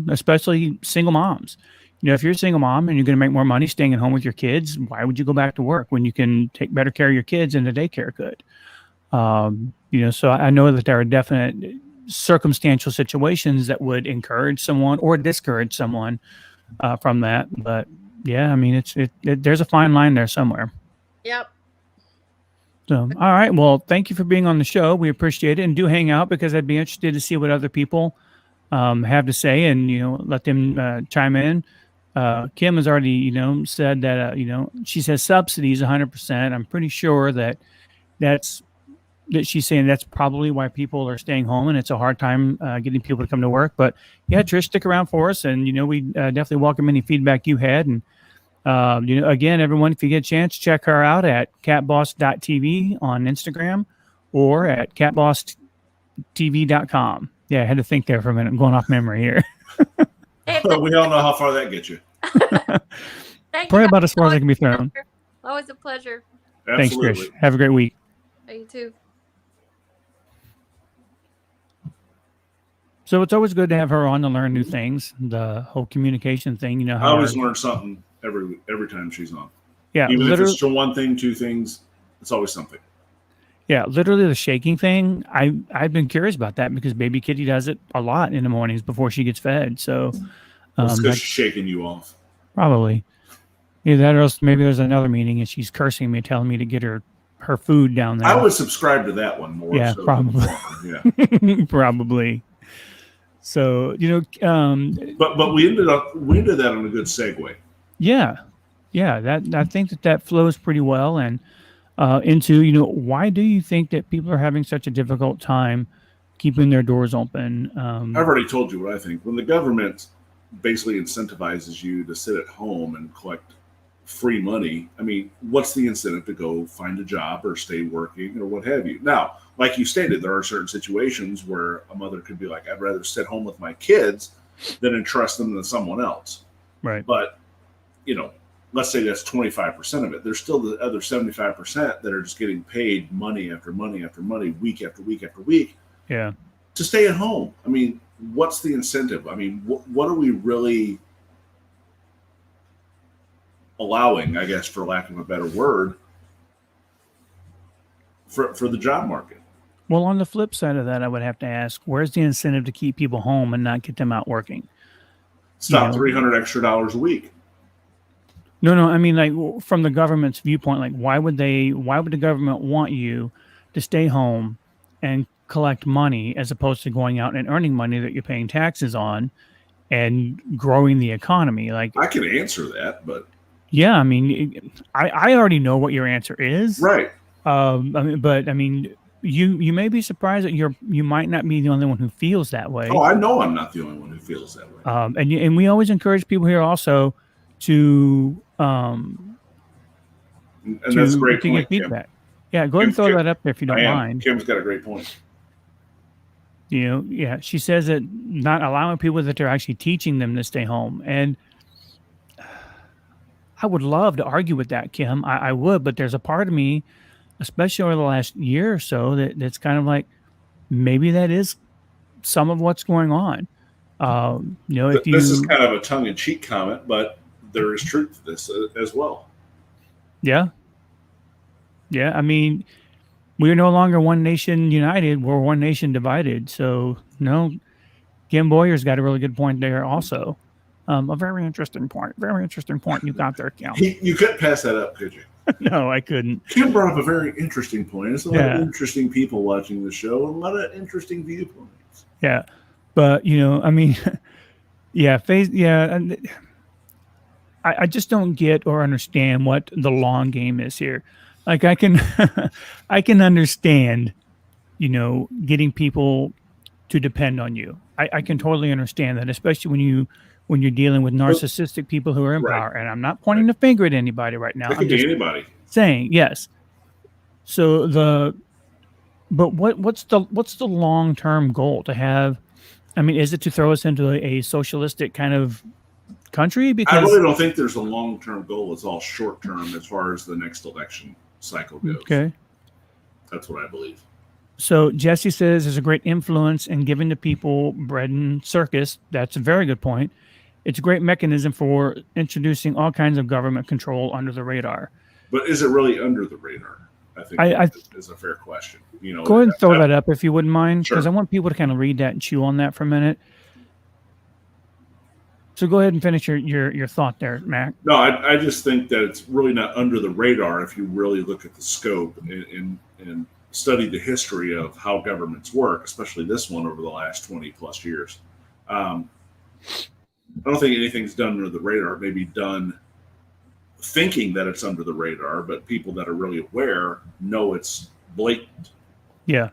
especially single moms. If you're a single mom and you're going to make more money staying at home with your kids, why would you go back to work when you can take better care of your kids and the daycare could? So I know that there are definite circumstantial situations that would encourage someone or discourage someone from that. But yeah, I mean, there's a fine line there somewhere. Yep. So, all right. Well, thank you for being on the show. We appreciate it, and do hang out, because I'd be interested to see what other people have to say, and let them chime in. Kim has already said that she says subsidies 100%. I'm pretty sure that she's saying that's probably why people are staying home, and it's a hard time getting people to come to work. But yeah, Trish, stick around for us, and we definitely welcome any feedback you had. And again, everyone, if you get a chance, check her out at catboss.tv on Instagram or at catbosstv.com. Yeah, I had to think there for a minute. I'm going off memory here. Well, we all know how far that gets you. Probably about as far as I can be thrown. Always a pleasure. Absolutely. Thanks, Trish. Have a great week. You too. So it's always good to have her on to learn new things. The whole communication thing, I always learn something every time she's on. Yeah, even if it's just one thing, two things, it's always something. Yeah, literally the shaking thing. I've been curious about that because baby Kitty does it a lot in the mornings before she gets fed. So it's because she's shaking you off. Probably. Either that or else maybe there's another meaning and she's cursing me, telling me to get her food down there. I would subscribe to that one more. Yeah, so probably. Yeah, probably. So but we ended that on a good segue. Yeah. That I think that flows pretty well and into why do you think that people are having such a difficult time keeping their doors open? I've already told you what I think. When the government basically incentivizes you to sit at home and collect free money, I mean, what's the incentive to go find a job or stay working or what have you? Now, like you stated, there are certain situations where a mother could be like, I'd rather sit home with my kids than entrust them to someone else. Right. But, let's say that's 25% of it. There's still the other 75% that are just getting paid money after money after money, week after week after week. Yeah. To stay at home. I mean, what's the incentive? I mean, what are we really allowing, I guess, for lack of a better word, for the job market? Well, on the flip side of that, I would have to ask, where's the incentive to keep people home and not get them out working? It's not $300 extra a week. No. I mean, like from the government's viewpoint, like why would the government want you to stay home and collect money as opposed to going out and earning money that you're paying taxes on and growing the economy? Like I can answer that, but yeah, I mean, I already know what your answer is. Right. But I mean, you may be surprised that you might not be the only one who feels that way. Oh, I know I'm not the only one who feels that way. And we always encourage people here also to and that's a great point, get feedback. Kim. Yeah, go ahead and throw that up there if you don't mind. Kim's got a great point. She says that not allowing people that they're actually teaching them to stay home. And I would love to argue with that, Kim. I would, but there's a part of me, especially over the last year or so, that's kind of like maybe that is some of what's going on. If you This is kind of a tongue-in-cheek comment, but there is truth to this as well. Yeah. I mean, we're no longer one nation united. We're one nation divided. So, no, Kim Boyer's got a really good point there also. A very interesting point. Very interesting point you got there, Kim. You couldn't pass that up, could you? No, I couldn't. Kim brought up a very interesting point. There's a lot Yeah. of interesting people watching the show, and a lot of interesting viewpoints. Yeah. But, I mean, I just don't get or understand what the long game is here. Like I can I can understand, getting people to depend on you. I can totally understand that, especially when you're dealing with narcissistic people who are in Right. power. And I'm not pointing the finger at anybody right now. It I'm could be just anybody. saying, yes. So but what's the long-term goal to have? I mean, is it to throw us into a socialistic kind of country? I Because really don't think there's a long-term goal. It's all short-term as far as the next election cycle goes. okay. That's what I believe. So Jesse says there's a great influence in giving the people bread and circus. That's a very good point. It's a great mechanism for introducing all kinds of government control under the radar. But is it really under the radar? I think I is a fair question. Go ahead and throw that up if you wouldn't mind, because Sure. I want people to kind of read that and chew on that for a minute. So go ahead and finish your thought there, Mac. No, I just think that it's really not under the radar if you really look at the scope and study the history of how governments work, especially this one over the last 20 plus years. I don't think anything's done under the radar. It may be done thinking that it's under the radar, but people that are really aware know it's blatant. Yeah.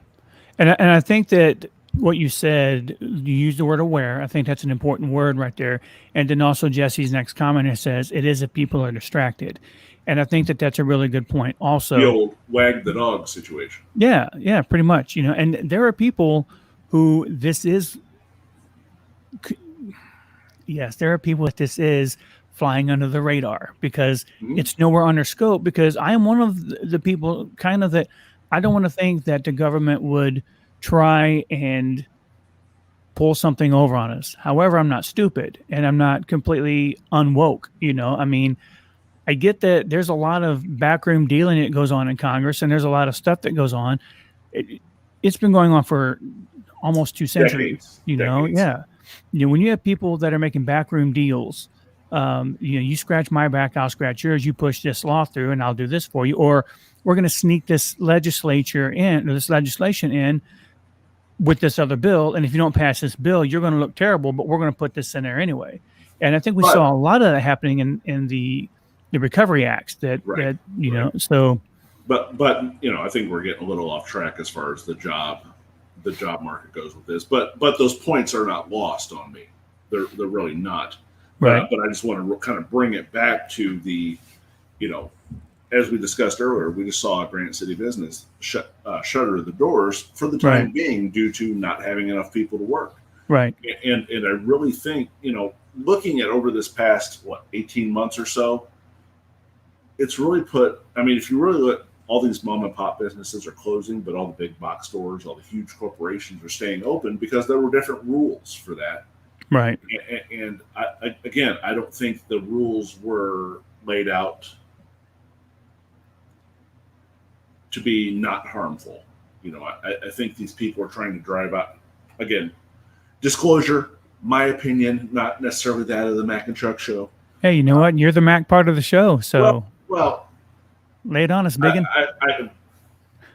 And I think that what you said, you used the word aware. I think that's an important word right there. And then also Jesse's next commenter says it is if people are distracted. And I think that that's a really good point also. The old wag the dog situation. Yeah, pretty much. And there are people who there are people that this is flying under the radar because Mhm. it's nowhere under scope. Because I am one of the people kind of that I don't want to think that the government would try and pull something over on us. However, I'm not stupid and I'm not completely unwoke. I mean, I get that there's a lot of backroom dealing that goes on in Congress, and there's a lot of stuff that goes on. It's been going on for almost 2 centuries. Decades. Yeah. When you have people that are making backroom deals, you scratch my back, I'll scratch yours. You push this law through, and I'll do this for you. Or we're going to sneak this legislation in with this other bill, and if you don't pass this bill, you're going to look terrible. But we're going to put this in there anyway. And I think we saw a lot of that happening in the Recovery Acts Right. So. But I think we're getting a little off track as far as the job market goes with this. But those points are not lost on me. They're really not. Right. But I just want to kind of bring it back to the, as we discussed earlier, we just saw a Granite City business shutter the doors for the time being due to not having enough people to work. Right. And I really think, looking at over this past 18 months or so, it's really if you really look, all these mom and pop businesses are closing, but all the big box stores, all the huge corporations are staying open because there were different rules for that. Right. And I don't think the rules were laid out to be not harmful. I think these people are trying to drive out, again, disclosure, my opinion, not necessarily that of the Mac and Chuck show. Hey, you know what? You're the Mac part of the show, so well lay it on us, Biggin.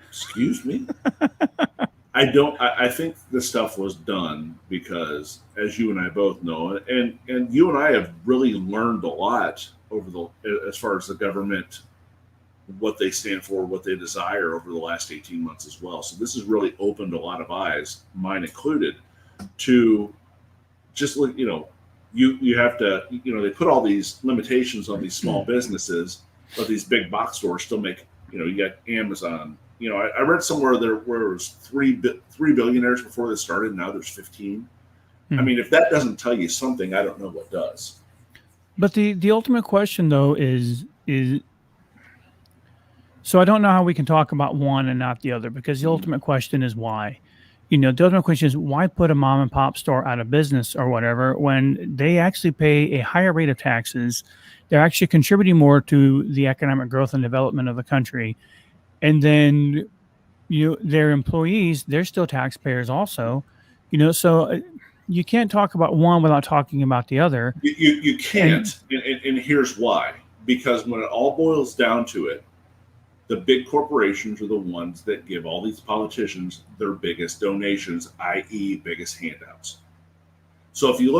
Excuse me. I think this stuff was done because, as you and I both know, and you and I have really learned a lot as far as the government, what they stand for, what they desire over the last 18 months as well. So this has really opened a lot of eyes, mine included, to just look, you have to, they put all these limitations on these small businesses, but these big box stores still make, you got Amazon. I read somewhere where there was three billionaires before this started. Now there's 15. I mean, if that doesn't tell you something, I don't know what does. But the ultimate question though is so I don't know how we can talk about one and not the other, because the ultimate question is why. the other question is, why put a mom and pop store out of business or whatever when they actually pay a higher rate of taxes? They're actually contributing more to the economic growth and development of the country. And then, their employees, they're still taxpayers also, so you can't talk about one without talking about the other. You can't. And here's why. Because when it all boils down to it, the big corporations are the ones that give all these politicians their biggest donations, i.e. biggest handouts. So if you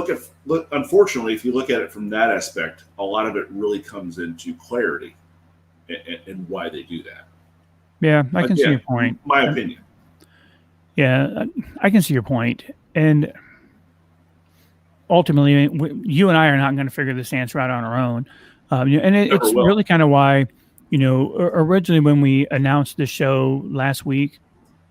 unfortunately, if you look at it from that aspect, a lot of it really comes into clarity and why they do that. Yeah, I can see your point. My opinion. Yeah, I can see your point. And ultimately, you and I are not going to figure this answer out on our own. And it's really kind of why, originally when we announced the show last week,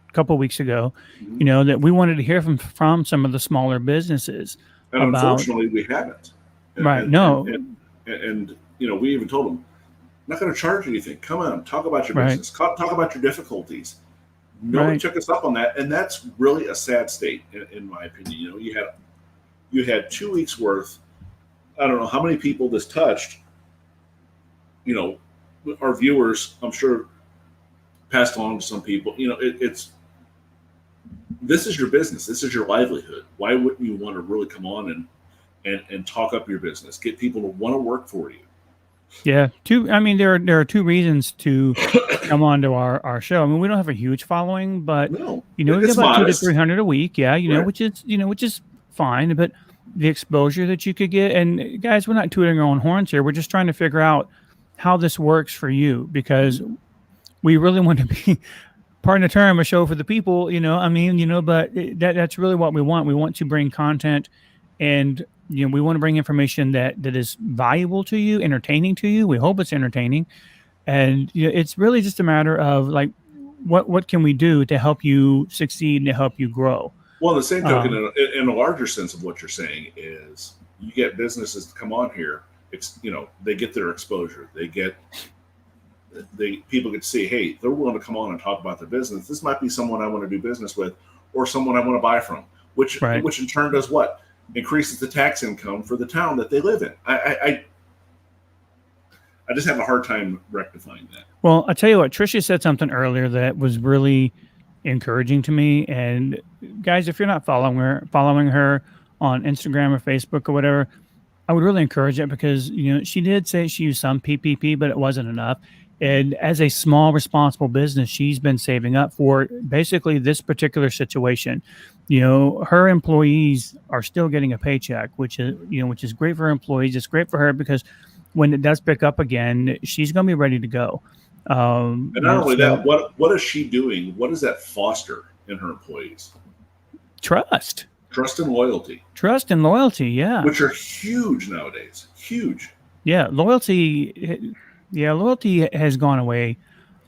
a couple of weeks ago, that we wanted to hear from some of the smaller businesses. And unfortunately, we haven't. And we even told them, not going to charge anything. Come on, talk about your business. Talk about your difficulties. Nobody took us up on that, and that's really a sad state, in my opinion. You had 2 weeks worth. I don't know how many people this touched. Our viewers, I'm sure, passed along to some people. This is your business. This is your livelihood. Why wouldn't you want to really come on and talk up your business, get people to want to work for you? Yeah, there are two reasons to come on to our show. I mean, we don't have a huge following, but we get about 200 to 300 a week. Yeah, which is fine. But the exposure that you could get, and guys, we're not tooting our own horns here. We're just trying to figure out how this works for you, because we really want to be, pardon the term, a show for the people. But that's really what we want. We want to bring content, and we want to bring information that is valuable to you, entertaining to you. We hope it's entertaining. And it's really just a matter of like, what can we do to help you succeed and to help you grow? Well, the same token, in a larger sense of what you're saying is, you get businesses to come on here. It's they get their exposure. People get to see, hey, they're willing to come on and talk about their business. This might be someone I want to do business with, or someone I want to buy from. Which in turn does what? Increases the tax income for the town that they live in. I just have a hard time rectifying that. Well, I tell you what, Tricia said something earlier that was really encouraging to me. And guys, if you're not following her on Instagram or Facebook or whatever, I would really encourage it, because she did say she used some PPP, but it wasn't enough. And as a small, responsible business, she's been saving up for basically this particular situation. Her employees are still getting a paycheck, which is great for her employees. It's great for her, because when it does pick up again, she's going to be ready to go. And not only that, what is she doing? What does that foster in her employees? Trust and loyalty. Yeah. Which are huge nowadays. Huge. Yeah, loyalty has gone away.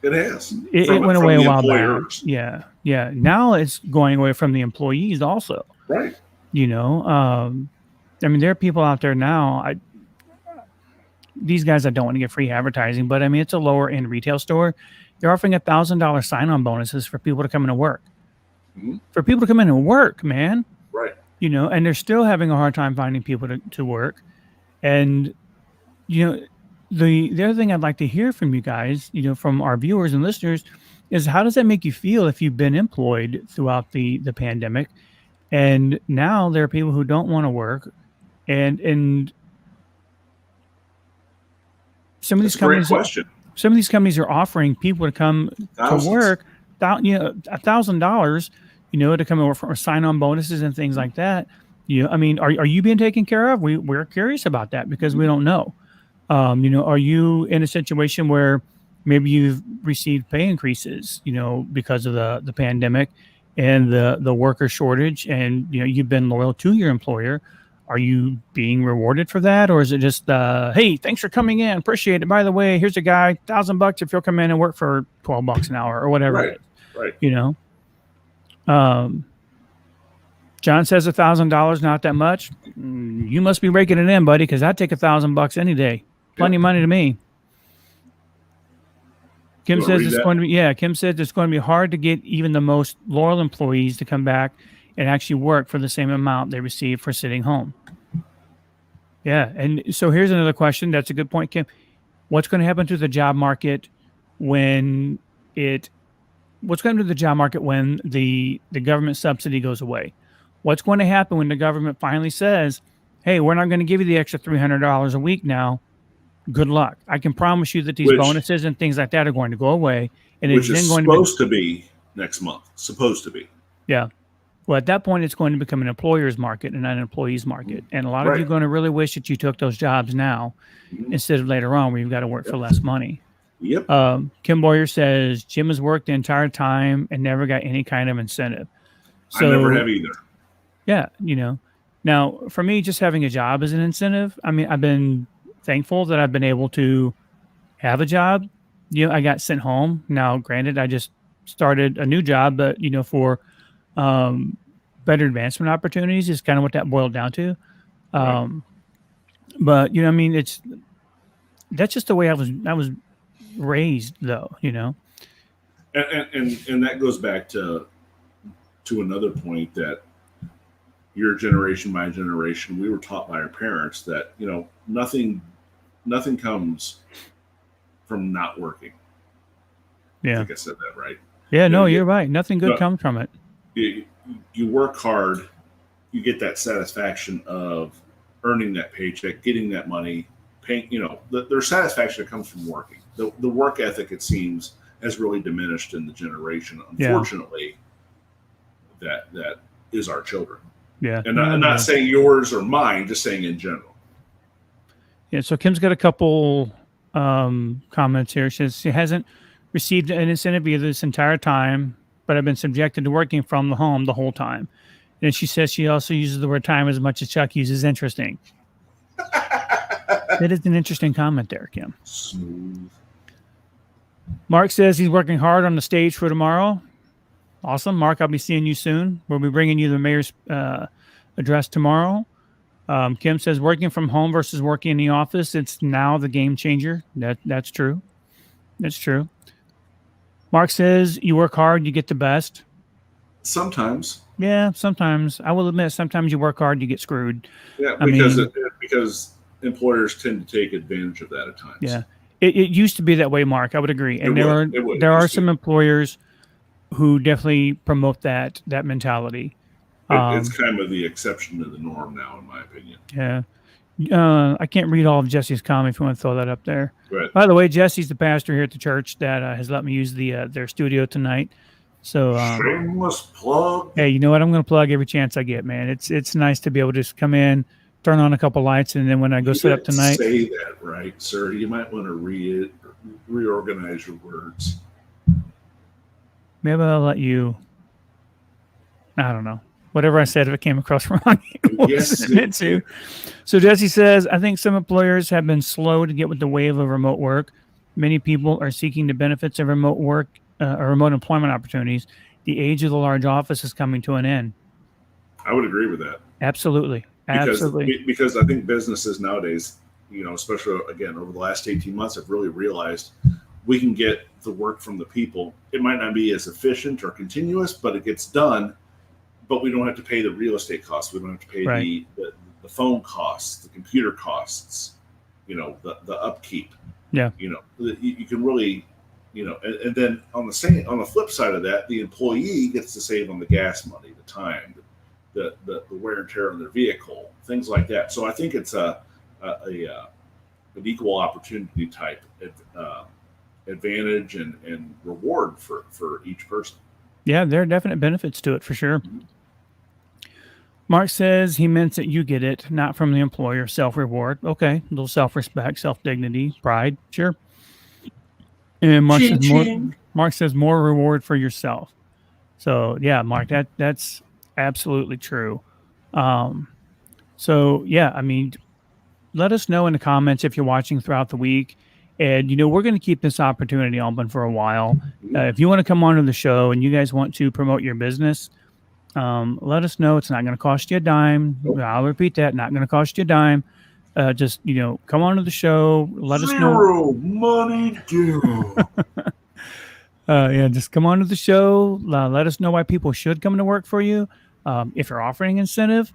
It has. It went away a while back. Yeah. Now it's going away from the employees also. Right. There are people out there now. These guys, I don't want to get free advertising, but it's a lower end retail store. They're offering $1,000 sign-on bonuses for people to come in and work. Mm-hmm. For people to come in and work, man. Right. And they're still having a hard time finding people to work. And the other thing I'd like to hear from you guys, from our viewers and listeners, is how does that make you feel if you've been employed throughout the pandemic, and now there are people who don't want to work, and some of these companies are offering people to come to work, $1,000, to come over for sign-on bonuses and things like that. Are you being taken care of? We're curious about that, because we don't know. Are you in a situation where maybe you've received pay increases, because of the pandemic and the worker shortage, and you've been loyal to your employer? Are you being rewarded for that, or is it just hey, thanks for coming in, appreciate it. By the way, here's a guy, $1,000 if you'll come in and work for $12 an hour or whatever. Right. It is. Right. John says $1,000 not that much. You must be raking it in, buddy, because I'd take $1,000 any day. Plenty of money to me. Kim You wanna says read it's that? going to be Kim says it's going to be hard to get even the most loyal employees to come back and actually work for the same amount they receive for sitting home. Yeah, and so here's another question. That's a good point, Kim. What's going to happen to the job market when what's going to do to the job market when the government subsidy goes away? What's going to happen when the government finally says, "Hey, we're not going to give you the extra $300 a week now. Good luck." I can promise you that these Which bonuses and things like that are going to go away, and it's which then is going to be supposed to be next month. Supposed to be. yeah. Well, at that point, it's going to become an employer's market and not an employee's market. And a lot of you Right. are going to really wish that you took those jobs now Mhm. instead of later on where you've got to work for less money. Yep. Kim Boyer says Jim has worked the entire time and never got any kind of incentive. I never have either. Yeah, now for me, just having a job is an incentive. I mean, I've been thankful that I've been able to have a job. I got sent home. Now, granted, I just started a new job, but for better advancement opportunities is kind of what that boiled down to. But I mean, that's just the way I was raised, though. And that goes back to another point that your generation, my generation, we were taught by our parents that nothing comes from not working. I Yeah. think I said that right. Yeah. No, you- you're right. Nothing good no. comes from it. You work hard, you get that satisfaction of earning that paycheck, getting that money, paying. There's satisfaction that comes from working. The work ethic, it seems, has really diminished in the generation. Unfortunately, that is our children. Yeah. And I'm not saying yours or mine, just saying in general. Yeah. So Kim's got a couple comments here. She says she hasn't received an incentive either this entire time, but I've been subjected to working from the home the whole time. And she says she also uses the word time as much as Chuck uses interesting. That is an interesting comment there, Kim. Smooth. Mark says he's working hard on the stage for tomorrow. Awesome. Mark, I'll be seeing you soon. We'll be bringing you the mayor's address tomorrow. Kim says working from home versus working in the office, it's now the game changer. That's true. That's true. Mark says you work hard, you get the best. Sometimes. Yeah, sometimes. I will admit, sometimes you work hard, you get screwed. Yeah, I because mean- because employers tend to take advantage of that at times. Yeah. It used to be that way, Mark. I would agree. And It there would. are It used some to. employers who definitely promote that mentality. It's kind of the exception to the norm now, in my opinion. Yeah. I can't read all of Jesse's comment if you want to throw that up there. Right. By the way, Jesse's the pastor here at the church that has let me use their studio tonight. So, Shameless plug. hey, you know what? I'm going to plug every chance I get, man. It's nice to be able to just come in, turn on a couple lights, and then when I go You set up didn't tonight, say that right, sir. You might want to reorganize your words. maybe I'll let you. I don't know. Whatever I said, if it came across wrong, it Yes, wasn't meant to. So Jesse says, I think some employers have been slow to get with the wave of remote work. Many people are seeking the benefits of remote work or remote employment opportunities. The age of the large office is coming to an end. I would agree with that. Absolutely. Absolutely. Because I think businesses nowadays, especially again over the last 18 months, have really realized we can get the work from the people. It might not be as efficient or continuous, but it gets done. But we don't have to pay the real estate costs. We don't have to pay Right. the phone costs, the computer costs, the upkeep. Yeah. You can really, and then on the flip side of that, the employee gets to save on the gas money, the time, the wear and tear on their vehicle, things like that. So I think it's an equal opportunity type advantage and reward for each person. Yeah, there are definite benefits to it for sure. Mark says he meant that you get it, not from the employer. Self-reward. Okay. A little self-respect, self-dignity, pride. Sure. And Mark says more reward for yourself. So yeah, Mark, that's absolutely true. So yeah, I mean, let us know in the comments if you're watching throughout the week. And, we're going to keep this opportunity open for a while. If you want to come onto the show and you guys want to promote your business, let us know. It's not going to cost you a dime. I'll repeat that. Not going to cost you a dime. Just, come onto the show. Let us know. Zero money due. Yeah, just come on to the show. Let us know why people should come to work for you. If you're offering incentive,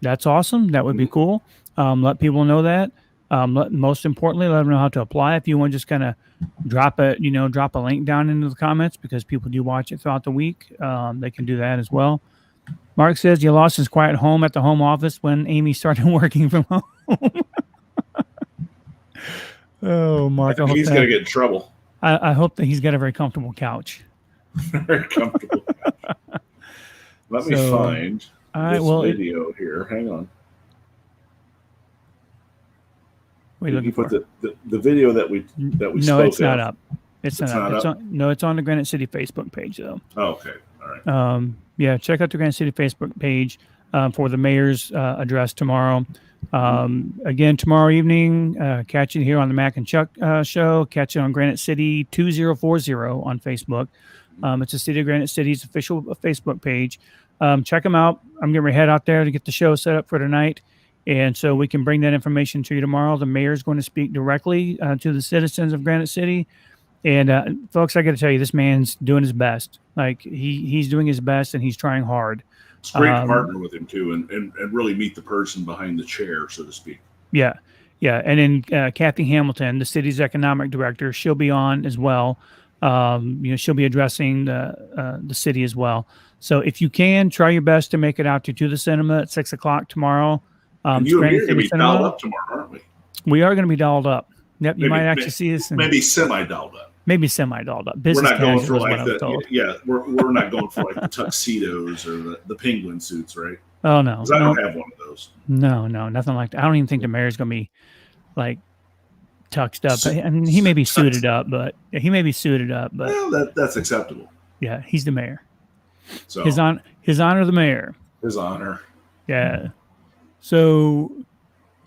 that's awesome. That would be cool. Let people know that. Most importantly, let them know how to apply. If you want to just kind of drop a link down into the comments because people do watch it throughout the week. They can do that as well. Mark says you lost his quiet home at the home office when Amy started working from home. Oh, Mark, He's going to get in trouble. I hope that he's got a very comfortable couch. Very comfortable. Let me find this video here. Hang on. You put the video that we No, spoke it's not of. up. It's not up. It's on the Granite City Facebook page though. Oh, okay. All right. Yeah, check out the Granite City Facebook page for the mayor's address tomorrow. Again, tomorrow evening, catch it here on the Mac and Chuck show. Catch it on Granite City 2040 on Facebook. It's the City of Granite City's official Facebook page. Check them out. I'm getting ready to head out there to get the show set up for tonight. And so we can bring that information to you tomorrow. The mayor's going to speak directly to the citizens of Granite City. And folks, I got to tell you, this man's doing his best. Like he's doing his best and he's trying hard. It's great to partner with him too, and really meet the person behind the chair, so to speak. Yeah. And then Kathy Hamilton, the city's economic director, she'll be on as well. She'll be addressing the city as well. So if you can, try your best to make it out to the cinema at 6:00 tomorrow. And you and me are going to be dialed up tomorrow, aren't we? We are going to be dialed up. Yep, you might actually see us. Maybe semi-dialed up. Maybe semi-dialed up. We're not going for like we're not going for like the tuxedos or the penguin suits, right? Oh no, I don't have one of those. No, nothing like that. I don't even think the mayor's going to be like tuxed up. I mean, he may be suited up, but well, that's acceptable. Yeah, he's the mayor. So his honor, the mayor. His honor. Yeah. So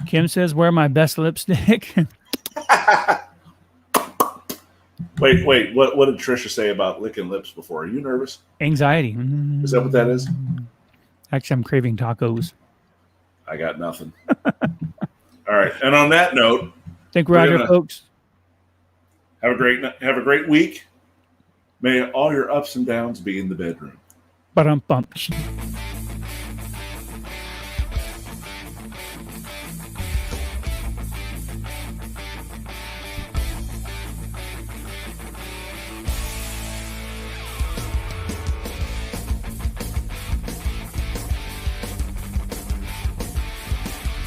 Kim says, "Wear my best lipstick." Wait. What did Trisha say about licking lips before? Are you nervous? Anxiety. Is that what that is? Actually, I'm craving tacos. I got nothing. All right. And on that note, I think we're out here, folks. Have a great week. May all your ups and downs be in the bedroom. Ba-dum-bum.